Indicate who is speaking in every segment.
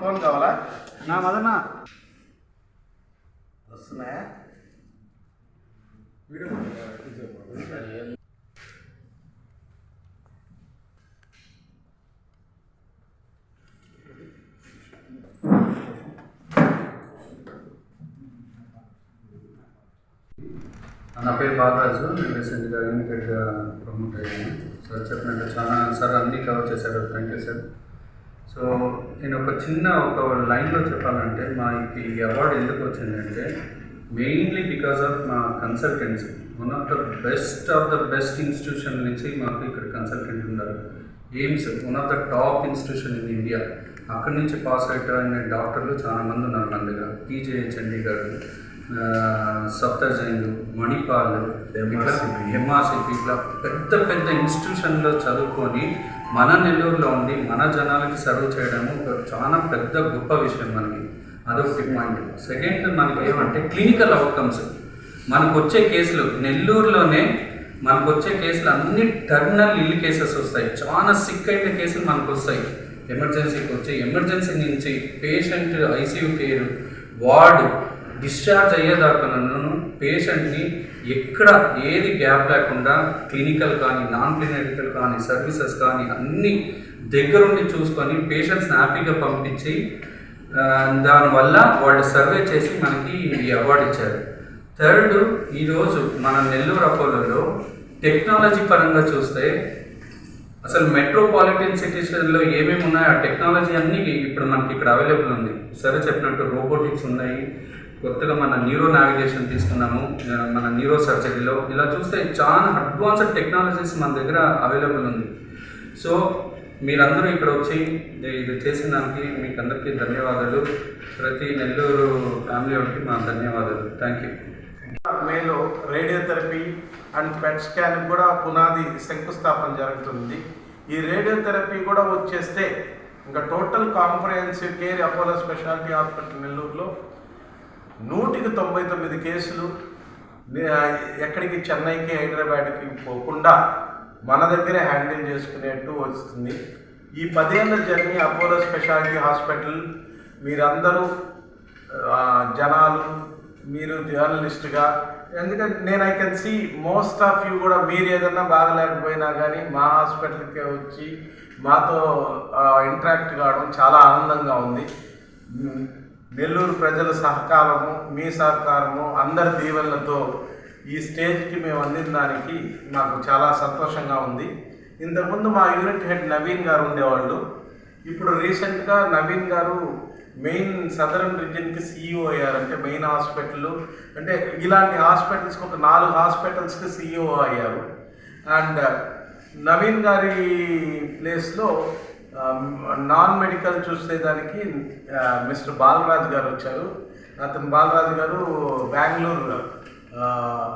Speaker 1: Phone కావాలా?
Speaker 2: నా మదన్నా
Speaker 1: వస్తున్నాయా?
Speaker 3: నా పేరు బాలరాజు. నేను రీసెంట్గా యూనిటెడ్గా ప్రమోట్ అయ్యాను. సార్ చెప్పినట్టు చాలా సార్ అన్నీ కవర్ చేశారు. Thank you sir. సో నేను ఒక లైన్లో చెప్పాలంటే మాకు ఈ అవార్డు ఎందుకు వచ్చిందంటే మెయిన్లీ బికాస్ ఆఫ్ మా consultancy. One of the best institution నుంచి మాకు ఇక్కడ కన్సల్టెంట్ ఉన్నారు. AIIMS one of the top institution in India. అక్కడి నుంచి పాస్ అయిన డాక్టర్లు చాలామంది ఉన్నారు మన దగ్గర. పీజే చండీగఢ్, సప్తజంగ్, మణిపాల్, ఎంఆర్సిపి ఇట్లా పెద్ద ఇన్స్టిట్యూషన్లో చదువుకొని మన నెల్లూరులో ఉండి మన జనాలకి సర్వ్ చేయడము చాలా పెద్ద గొప్ప విషయం మనకి. అదొకటి పాయింట్. సెకండ్ మనకి ఏమంటే క్లినికల్ అవుట్కమ్స్. మనకు వచ్చే కేసులు నెల్లూరులోనే మనకు వచ్చే కేసులు అన్ని టర్మినల్ ఇల్లు కేసెస్ వస్తాయి. చాలా సిక్ అయిన కేసులు మనకు వస్తాయి. ఎమర్జెన్సీకి వచ్చి ఎమర్జెన్సీ నుంచి patient ICU care, ward, discharge అయ్యేదాకాను పేషెంట్ని ఎక్కడ ఏది గ్యాప్ లేకుండా క్లినికల్ కానీ నాన్ క్లినికల్ కానీ సర్వీసెస్ కానీ అన్నీ దగ్గరుండి చూసుకొని పేషెంట్స్ని హ్యాపీగా పంపించి దానివల్ల వాళ్ళు సర్వే చేసి మనకి ఈ అవార్డు ఇచ్చారు. థర్డ్, ఈరోజు మన నెల్లూరు అపోలోలో టెక్నాలజీ పరంగా చూస్తే అసలు మెట్రోపాలిటన్ సిటీస్లో ఏమేమి ఉన్నాయో ఆ టెక్నాలజీ అన్నీ ఇప్పుడు మనకి ఇక్కడ అవైలబుల్ ఉంది. సరే చెప్పినట్టు రోబోటిక్స్ ఉన్నాయి. కొత్తగా మన న్యూరో నావిగేషన్ తీసుకున్నాము మన న్యూరో సర్జరీలో. ఇలా చూస్తే చాలా అడ్వాన్స్డ్ టెక్నాలజీస్ మన దగ్గర అవైలబుల్ ఉంది. సో మీరందరూ ఇక్కడ వచ్చి ఇది చేసిన దానికి మీకు అందరికీ ధన్యవాదాలు. ప్రతి నెల్లూరు ఫ్యామిలీ వాళ్ళకి మా ధన్యవాదాలు. Thank you.
Speaker 1: మేలో రేడియోథెరపీ అండ్ పెట్ స్కాన్ కూడా పునాది శంకుస్థాపన జరుగుతుంది. ఈ రేడియోథెరపీ కూడా వచ్చేస్తే ఇంకా total comprehensive care Apollo speciality hospital నెల్లూరులో 199 కేసులు ఎక్కడికి చెన్నైకి హైదరాబాద్కి పోకుండా మన దగ్గరే హ్యాండిల్ చేసుకునేట్టు వస్తుంది. ఈ 10 ఏళ్ళ జర్నీ అపోలో స్పెషాలిటీ హాస్పిటల్ మీరందరూ జనాలు, మీరు జర్నలిస్ట్గా, ఎందుకంటే నేను I can see most of you కూడా మీరు ఏదన్నా బాగలేకపోయినా కానీ మా హాస్పిటల్కే వచ్చి మాతో ఇంటరాక్ట్ కావడం చాలా ఆనందంగా ఉంది. నెల్లూరు ప్రజల సహకారము, మీ సహకారము, అందరి దీవెనలతో ఈ స్టేజ్కి మేము అందిన దానికి నాకు చాలా సంతోషంగా ఉంది. ఇంతకుముందు మా యూనిట్ హెడ్ నవీన్ గారు ఉండేవాళ్ళు. ఇప్పుడు రీసెంట్గా నవీన్ గారు మెయిన్ సదరన్ రీజియన్కి CEO అయ్యారు. అంటే మెయిన్ హాస్పిటల్ అంటే ఇలాంటి హాస్పిటల్స్కి ఒక 4 హాస్పిటల్స్కి CEO అయ్యారు. అండ్ నవీన్ గారి ప్లేస్లో నాన్ మెడికల్ చూసేదానికి మిస్టర్ బాలరాజు గారు వచ్చారు. అతను బాలరాజు గారు బెంగళూరు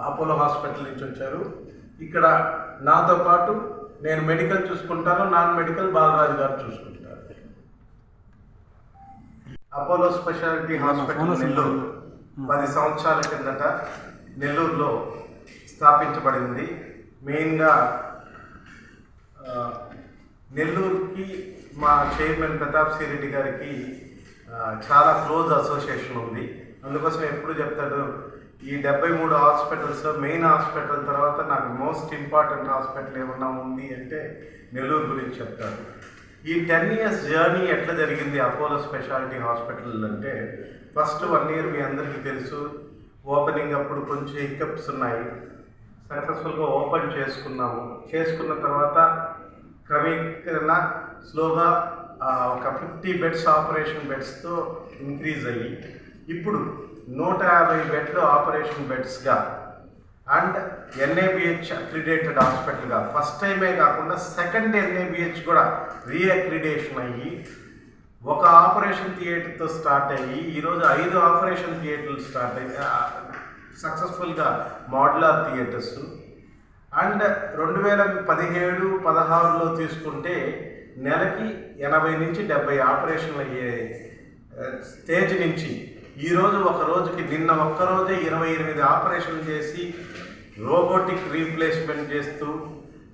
Speaker 1: అపోలో హాస్పిటల్ నుంచి వచ్చారు. ఇక్కడ నాతో పాటు నేను మెడికల్ చూసుకుంటాను, నాన్ మెడికల్ బాలరాజు గారు చూసుకుంటారు. అపోలో స్పెషాలిటీ హాస్పిటల్ నెల్లూరు 10 సంవత్సరాల కిందట నెల్లూరులో స్థాపించబడింది. మెయిన్గా నెల్లూరుకి మా చైర్మన్ ప్రతాప్ సి రెడ్డి గారికి చాలా క్లోజ్ అసోసియేషన్ ఉంది. అందుకోసం ఎప్పుడు చెప్తాడు, ఈ 73 హాస్పిటల్స్లో మెయిన్ హాస్పిటల్ తర్వాత నాకు మోస్ట్ ఇంపార్టెంట్ హాస్పిటల్ ఏమన్నా ఉంది అంటే నెల్లూరు గురించి చెప్తారు. ఈ 10 years జర్నీ ఎట్లా జరిగింది అపోలో స్పెషాలిటీ హాస్పిటల్ అంటే, ఫస్ట్ 1 year మీ అందరికీ తెలుసు, ఓపెనింగ్ అప్పుడు కొంచెం హికప్స్ ఉన్నాయి. సక్సెస్ఫుల్గా ఓపెన్ చేసుకున్నాము. చేసుకున్న తర్వాత క్రమేణ స్లోగా ఒక 50 బెడ్స్ ఆపరేషన్ బెడ్స్తో ఇంక్రీజ్ అయ్యి ఇప్పుడు 150 బెడ్లు ఆపరేషన్ బెడ్స్గా అండ్ NABH అక్రిడేటెడ్ హాస్పిటల్గా ఫస్ట్ టైమే కాకుండా సెకండ్ NABH కూడా రీఅక్రిడేషన్ అయ్యి ఒక ఆపరేషన్ థియేటర్తో స్టార్ట్ అయ్యి ఈరోజు 5 ఆపరేషన్ థియేటర్లు స్టార్ట్ అయ్యి సక్సెస్ఫుల్గా మోడ్యులర్ థియేటర్స్. అండ్ 2017-16లో తీసుకుంటే నెలకి 80 నుంచి 70 ఆపరేషన్లు అయ్యే స్టేజ్ నుంచి ఈరోజు ఒక రోజుకి నిన్న ఒక్కరోజే 28 ఆపరేషన్లు చేసి రోబోటిక్ రీప్లేస్మెంట్ చేస్తూ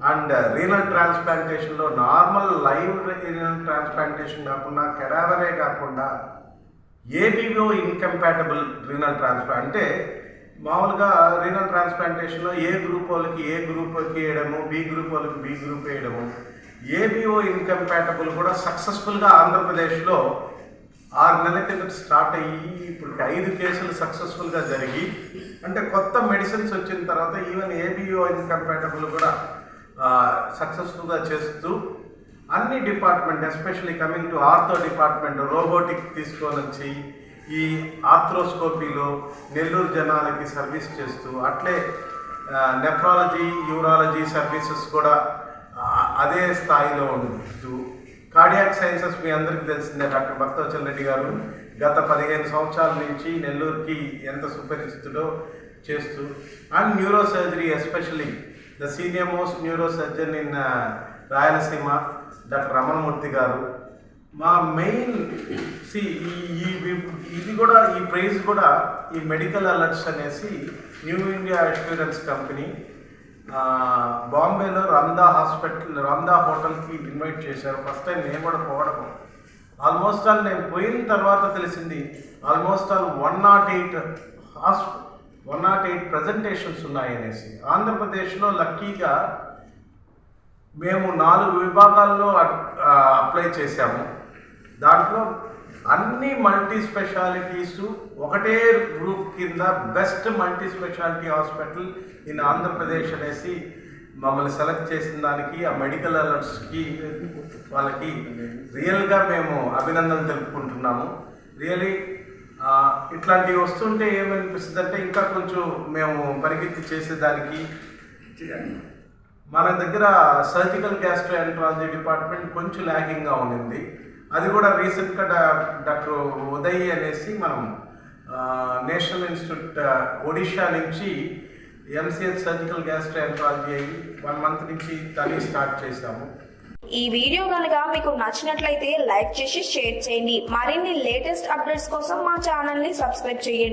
Speaker 1: అండ్ రీనల్ ట్రాన్స్ప్లాంటేషన్లో నార్మల్ లైవ్ రీనల్ ట్రాన్స్ప్లాంటేషన్ కాకుండా కెడావరే కాకుండా ఏబీఓ ఇన్కంపాటబుల్ రీనల్ ట్రాన్స్ప్లాంట్ అంటే మామూలుగా రీనల్ ట్రాన్స్ప్లాంటేషన్లో ఏ గ్రూప్ వాళ్ళకి ఏ గ్రూప్కి వేయడము, బి గ్రూప్ వాళ్ళకి బి గ్రూప్ వేయడము, ఏబీఓ ఇన్కంపాటబుల్ కూడా సక్సెస్ఫుల్గా ఆంధ్రప్రదేశ్లో 6 నెలల కింద స్టార్ట్ అయ్యి ఇప్పుడు 5 కేసులు సక్సెస్ఫుల్గా జరిగి, అంటే కొత్త మెడిసిన్స్ వచ్చిన తర్వాత ఈవెన్ ఏబీఓ ఇన్కంపాటబుల్ కూడా సక్సెస్ఫుల్గా చేస్తూ అన్ని department especially coming to ortho department robotic తీసుకొని వచ్చి ఈ ఆర్థ్రోస్కోపీలో నెల్లూరు జనాలకి సర్వీస్ చేస్తూ, అట్లే నెఫ్రాలజీ యూరాలజీ సర్వీసెస్ కూడా అదే స్థాయిలో ఉంటూ, కార్డియాక్ సైన్సెస్ మీ అందరికీ తెలిసిందే, డాక్టర్ భక్తవచల్ రెడ్డి గారు గత 15 సంవత్సరాల నుంచి నెల్లూరుకి ఎంత సుపరిచితుడో చేస్తూ, and neuro surgery especially the senior most neuro surgeon in Rayalaseema doctor Ramanamurthy గారు. మా మెయిన్ ఇది కూడా ఈ ప్రైజ్ కూడా ఈ మెడికల్ అలర్ట్స్ అనేసి న్యూ ఇండియా అష్యూరెన్స్ కంపెనీ బాంబేలో రమ్దా హోటల్కి ఇన్వైట్ చేశారు. ఫస్ట్ టైం నేను కూడా పోవడం, ఆల్మోస్ట్ ఆల్ నేను పోయిన తర్వాత తెలిసింది ఆల్మోస్ట్ ఆల్ 108 ప్రజెంటేషన్స్ ఉన్నాయనేసి. ఆంధ్రప్రదేశ్లో లక్కీగా మేము 4 విభాగాల్లో అప్లై చేశాము. దాంట్లో అన్ని మల్టీ స్పెషాలిటీస్ ఒకటే గ్రూప్ కింద best multi speciality hospital in Andhra Pradesh అనేసి మమ్మల్ని సెలెక్ట్ చేసిన దానికి ఆ మెడికల్ అలర్ట్స్కి వాళ్ళకి రియల్గా మేము అభినందనలు తెలుపుకుంటున్నాము. రియలీ ఇట్లాంటివి వస్తుంటే ఏమనిపిస్తుంది అంటే ఇంకా కొంచెం మేము పరిగెత్తి చేసేదానికి. మన దగ్గర సర్జికల్ గ్యాస్ట్రోఎంట్రాలజీ డిపార్ట్మెంట్ కొంచెం ల్యాకింగ్గా ఉండింది. అది కూడా రీసెంట్గా డాక్టర్ ఉదయ్ అనేసి మనం నేషనల్ ఇన్స్టిట్యూట్ ఒడిషా నుంచి ఎంసీహెచ్ సర్జికల్ గ్యాస్ట్రోఎంట్రాలజీ అయ్యి 1 మంత్ నుంచి దాన్ని స్టార్ట్ చేశాము.
Speaker 2: ఈ వీడియో కనుక మీకు నచ్చినట్లయితే లైక్ చేసి షేర్ చేయండి. మరిన్ని లేటెస్ట్ అప్డేట్స్ కోసం మా ఛానల్ ని సబ్స్క్రైబ్ చేయండి.